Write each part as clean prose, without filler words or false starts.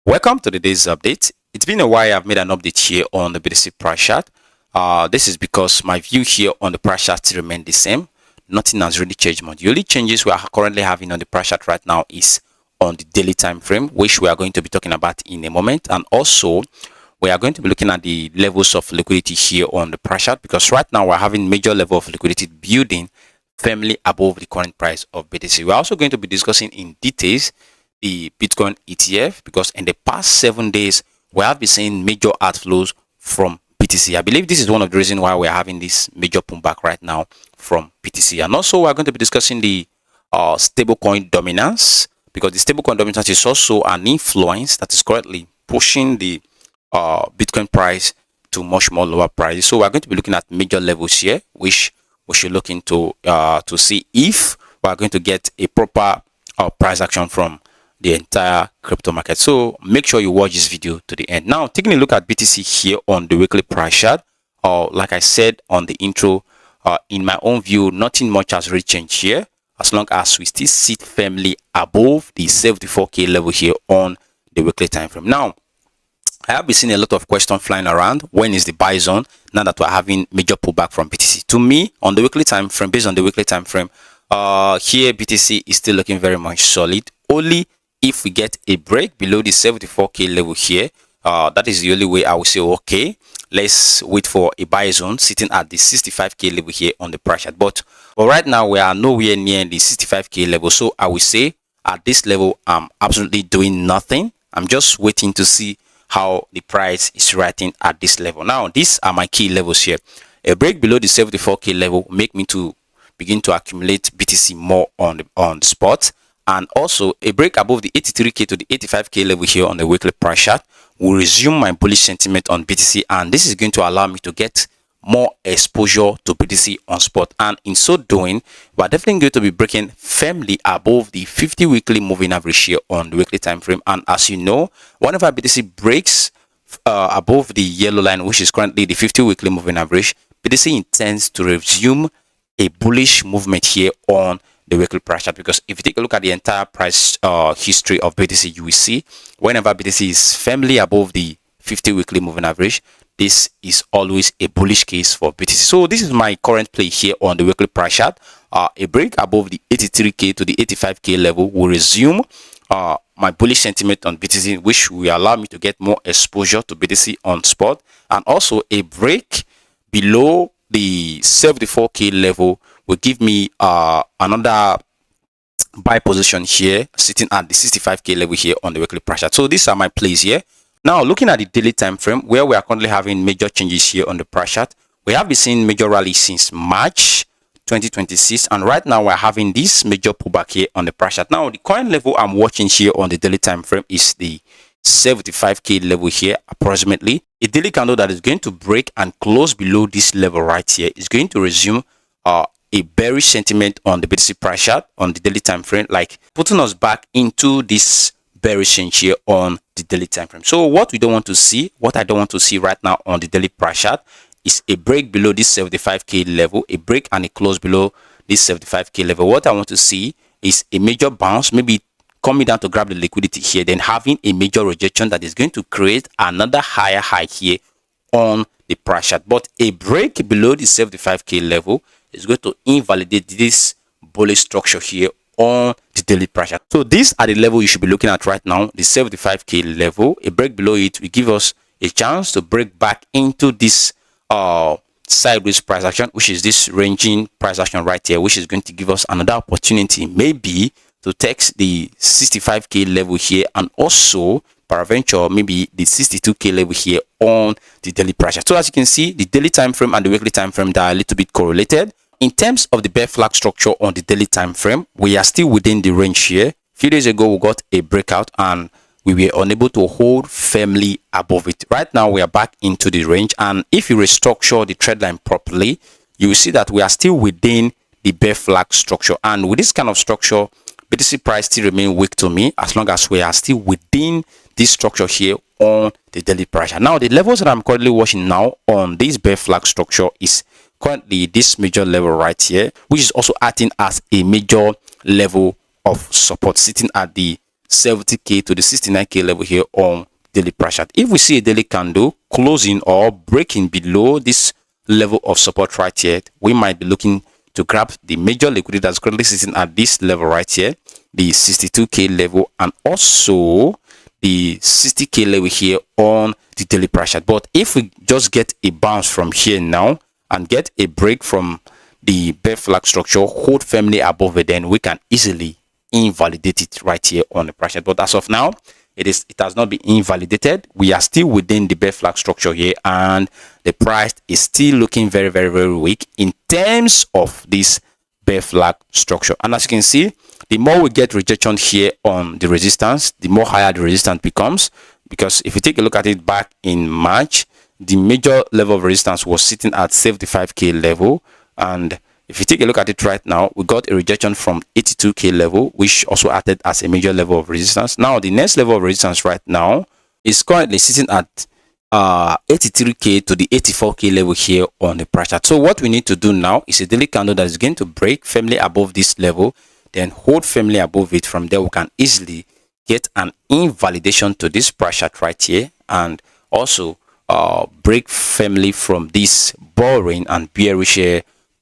Welcome to today's update. It's been a while I've made an update here on the BTC price chart. This is because my view here on the price chart still remains the same. Nothing has really changed much. The only changes we are currently having on the price chart right now is on the daily time frame, which we are going to be talking about in a moment. And also, we are going to be looking at the levels of liquidity here on the price chart, because right now we're having major level of liquidity building firmly above the current price of BTC. We're also going to be discussing in details the Bitcoin ETF, because in the past 7 days we have been seeing major outflows from BTC. I believe this is one of the reasons why we're having this major pullback right now from BTC. And also we're going to be discussing the stablecoin dominance, because the stablecoin dominance is also an influence that is currently pushing the Bitcoin price to much more lower prices. So we're going to be looking at major levels here, which we should look into to see if we're going to get a proper price action from the entire crypto market. So make sure you watch this video to the end. Now, taking a look at BTC here on the weekly price chart, like I said on the intro, in my own view, nothing much has really changed here, as long as we still sit firmly above the 74k level here on the weekly time frame. Now, I have been seeing a lot of questions flying around. When is the buy zone? Now that we're having major pullback from BTC. To me, on the weekly time frame, based on the weekly time frame, here BTC is still looking very much solid. Only if we get a break below the 74k level here, that is the only way I will say, okay, let's wait for a buy zone sitting at the 65k level here on the price chart. But right now we are nowhere near the 65k level, so I will say at this level I'm absolutely doing nothing. I'm just waiting to see how the price is writing at this level. Now, these are my key levels here. A break below the 74k level make me to begin to accumulate BTC more on the spot. And also a break above the 83k to the 85k level here on the weekly price chart will resume my bullish sentiment on BTC, and this is going to allow me to get more exposure to BTC on spot. And in so doing, we're definitely going to be breaking firmly above the 50 weekly moving average here on the weekly time frame. And as you know, whenever BTC breaks above the yellow line, which is currently the 50 weekly moving average, BTC intends to resume a bullish movement here on the weekly price chart. Because if you take a look at the entire price history of BTC, you will see whenever BTC is firmly above the 50 weekly moving average, this is always a bullish case for BTC. So this is my current play here on the weekly price chart. A break above the 83k to the 85k level will resume my bullish sentiment on BTC, which will allow me to get more exposure to BTC on spot. And also a break below the 74k level will give me another buy position here, sitting at the 65k level here on the weekly price chart. So these are my plays here. Now, looking at the daily time frame, where we are currently having major changes here on the price chart, we have been seeing major rally since March 2026, and right now we're having this major pullback here on the price chart. Now, the current level I'm watching here on the daily time frame is the 75k level here approximately. A daily candle that is going to break and close below this level right here is going to resume a bearish sentiment on the BTC price chart on the daily time frame, like putting us back into this bearish change here on the daily time frame. So what we don't want to see, what I don't want to see right now on the daily price chart, is a break below this 75k level, a break and a close below this 75k level. What I want to see is a major bounce, maybe coming down to grab the liquidity here, then having a major rejection that is going to create another higher high here on the price chart. But a break below the 75k level is going to invalidate this bullish structure here on the daily price chart. So these are the level you should be looking at right now, the 75k level. A break below it will give us a chance to break back into this sideways price action, which is this ranging price action right here, which is going to give us another opportunity maybe to test the 65k level here, and also peradventure maybe the 62k level here on the daily price chart. So as you can see, the daily time frame and the weekly time frame, they are a little bit correlated. In terms of the bear flag structure on the daily time frame, we are still within the range here. A few days ago we got a breakout and we were unable to hold firmly above it. Right now we are back into the range, and if you restructure the trend line properly, you will see that we are still within the bear flag structure. And with this kind of structure, BTC price still remain weak to me, as long as we are still within this structure here on the daily price. Now, the levels that I'm currently watching now on this bear flag structure is currently this major level right here, which is also acting as a major level of support, sitting at the 70k to the 69k level here on daily price chart. If we see a daily candle closing or breaking below this level of support right here, we might be looking to grab the major liquidity that's currently sitting at this level right here, the 62k level, and also the 60k level here on the daily price chart. But if we just get a bounce from here now and get a break from the bear flag structure, hold firmly above it, then we can easily invalidate it right here on the price chart. But as of now, it has not been invalidated. We are still within the bear flag structure here, and the price is still looking very, very, very weak in terms of this bear flag structure. And as you can see, the more we get rejection here on the resistance, the more higher the resistance becomes. Because if you take a look at it back in March, the major level of resistance was sitting at 75k level, and if you take a look at it right now, we got a rejection from 82k level, which also acted as a major level of resistance. Now the next level of resistance right now is currently sitting at 83k to the 84k level here on the price chart. So what we need to do now is a daily candle that is going to break firmly above this level, then hold firmly above it. From there we can easily get an invalidation to this price chart right here, and also break firmly from this boring and bearish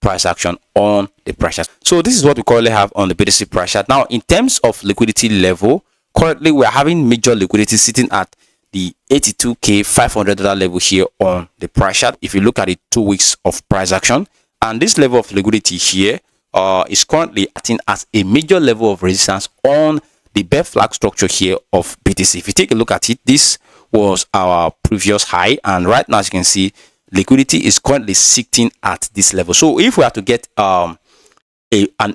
price action on the price chart. So this is what we currently have on the BTC price chart. Now in terms of liquidity level, currently we are having major liquidity sitting at the 82k $500 level here on the price chart. If you look at it, 2 weeks of price action, and this level of liquidity here is currently acting as a major level of resistance on the bear flag structure here of BTC. If you take a look at it, this was our previous high, and right now as you can see, liquidity is currently sitting at this level. So if we are to get an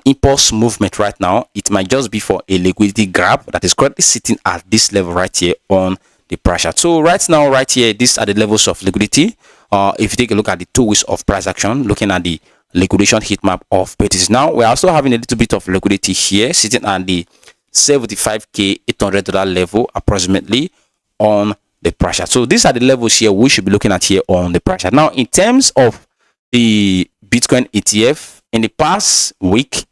impulse movement right now, it might just be for a liquidity grab that is currently sitting at this level right here on the price chart. So right now, right here, these are the levels of liquidity. If you take a look at the 2 weeks of price action, looking at the liquidation heat map of BTC, now we're also having a little bit of liquidity here sitting at the 75k $800 level approximately on the price chart. So these are the levels here we should be looking at here on the price chart. Now in terms of the Bitcoin ETF, in the past week,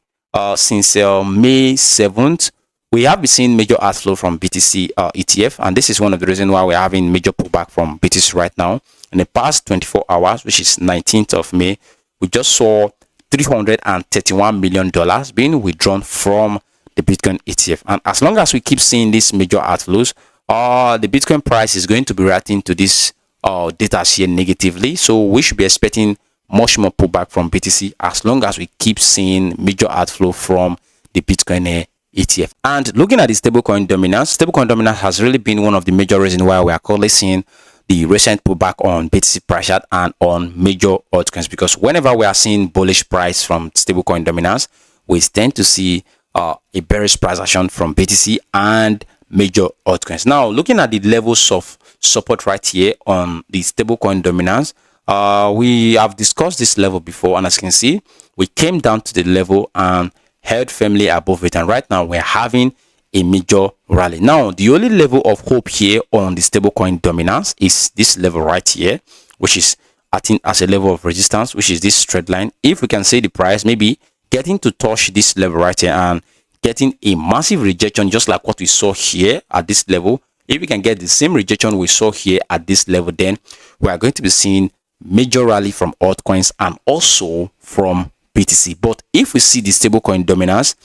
since May 7th, we have been seeing major outflow from BTC ETF, and this is one of the reasons why we're having major pullback from BTC right now. In the past 24 hours, which is 19th of May, we just saw $331 million being withdrawn from the Bitcoin ETF. And as long as we keep seeing these major outflows, the Bitcoin price is going to be reacting to this data here negatively. So we should be expecting much more pullback from BTC as long as we keep seeing major outflow from the Bitcoin ETF. And looking at the stablecoin dominance has really been one of the major reasons why we are currently seeing the recent pullback on BTC price chart and on major altcoins, because whenever we are seeing bullish price from stablecoin dominance, we tend to see a bearish price action from BTC and major altcoins. Now looking at the levels of support right here on the stablecoin dominance, we have discussed this level before, and as you can see, we came down to the level and held firmly above it, and right now we're having a major rally. Now the only level of hope here on the stablecoin dominance is this level right here, which is acting as a level of resistance, which is this straight line. If we can see the price maybe getting to touch this level right here and getting a massive rejection just like what we saw here at this level, if we can get the same rejection we saw here at this level, then we are going to be seeing major rally from altcoins and also from BTC. But if we see the stablecoin dominance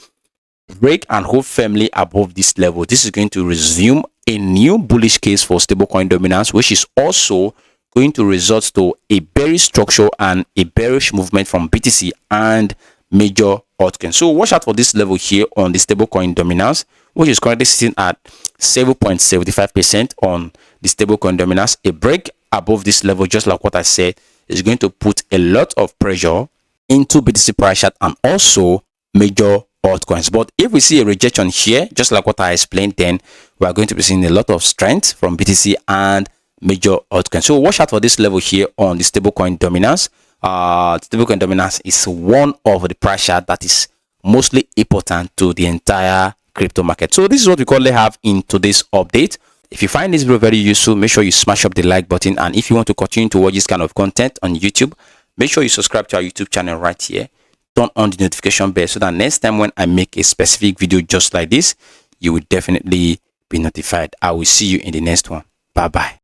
break and hold firmly above this level, this is going to resume a new bullish case for stablecoin dominance, which is also going to result to a bearish structure and a bearish movement from BTC and major altcoins. So watch out for this level here on the stablecoin dominance, which is currently sitting at 7.75% on the stablecoin dominance. A break above this level, just like what I said, is going to put a lot of pressure into BTC price chart and also major altcoins. But if we see a rejection here, just like what I explained, then we are going to be seeing a lot of strength from BTC and major altcoins. So watch out for this level here on the stablecoin dominance. Stablecoin dominance is one of the price chart that is mostly important to the entire crypto market. So this is what we currently have in today's update. If you find this video very useful, make sure you smash up the like button, and if you want to continue to watch this kind of content on YouTube, make sure you subscribe to our YouTube channel right here. Turn on the notification bell so that next time when I make a specific video just like this, you will definitely be notified. I will see you in the next one. Bye bye.